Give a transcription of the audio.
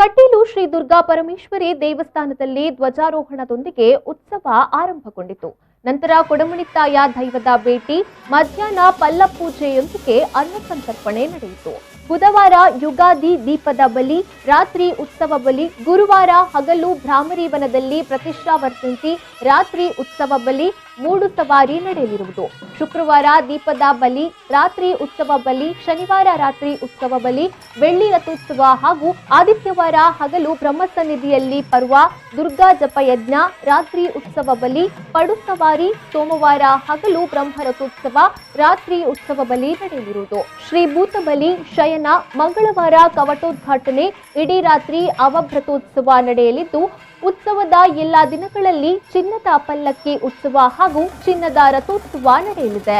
ಕಟೀಲು ಶ್ರೀ ದುರ್ಗಾ ಪರಮೇಶ್ವರಿ ದೇವಸ್ಥಾನದಲ್ಲಿ ಧ್ವಜಾರೋಹಣದೊಂದಿಗೆ ಉತ್ಸವ ಆರಂಭಗೊಂಡಿತು. ನಂತರ ಕೊಡಮುಣಿತ್ತಾಯ ದೈವದ ಭೇಟಿ, ಮಧ್ಯಾಹ್ನ ಪಲ್ಲಪೂಜೆಯೊಂದಿಗೆ ಅನ್ನಸಂತರ್ಪಣೆ ನಡೆಯಿತು. ಬುಧವಾರ ಯುಗಾದಿ ದೀಪದ ಬಲಿ, ರಾತ್ರಿ ಉತ್ಸವ ಬಲಿ, ಗುರುವಾರ ಹಗಲು ಭ್ರಾಮರಿ ವನದಲ್ಲಿ ಪ್ರತಿಷ್ಠಾವರ್ತಿಸಿ ರಾತ್ರಿ ಉತ್ಸವ ಬಲಿ, ಮೂಡು ಸವಾರಿ ನಡೆಯಲಿರುವುದು. ಶುಕ್ರವಾರ ದೀಪದ ಬಲಿ, ರಾತ್ರಿ ಉತ್ಸವ ಬಲಿ, ಶನಿವಾರ ರಾತ್ರಿ ಉತ್ಸವ ಬಲಿ, ಬೆಳ್ಳಿ ರಥೋತ್ಸವ ಹಾಗೂ ಆದಿತ್ಯವಾರ ಹಗಲು ಬ್ರಹ್ಮಸನ್ನಿಧಿಯಲ್ಲಿ ಪರ್ವ, ದುರ್ಗಾ ಜಪಯಜ್ಞ, ರಾತ್ರಿ ಉತ್ಸವ ಬಲಿ, ಪಡು ಸವಾರಿ, ಸೋಮವಾರ ಹಗಲು ಬ್ರಹ್ಮರಥೋತ್ಸವ, ರಾತ್ರಿ ಉತ್ಸವ ಬಲಿ ನಡೆಯಲಿರುವುದು. ಶ್ರೀ ಭೂತಬಲಿ ಶಯನ, ಮಂಗಳವಾರ ಕವಟೋದ್ಘಾಟನೆ, ಇಡೀ ರಾತ್ರಿ ಅವಭೃತೋತ್ಸವ ನಡೆಯಲಿದ್ದು, ಉತ್ಸವದ ಎಲ್ಲಾ ದಿನಗಳಲ್ಲಿ ಚಿನ್ನದ ಪಲ್ಲಕ್ಕಿ ಉತ್ಸವ ಹಾಗೂ ಚಿನ್ನದ ರಥೋತ್ಸವ ನಡೆಯಲಿದೆ.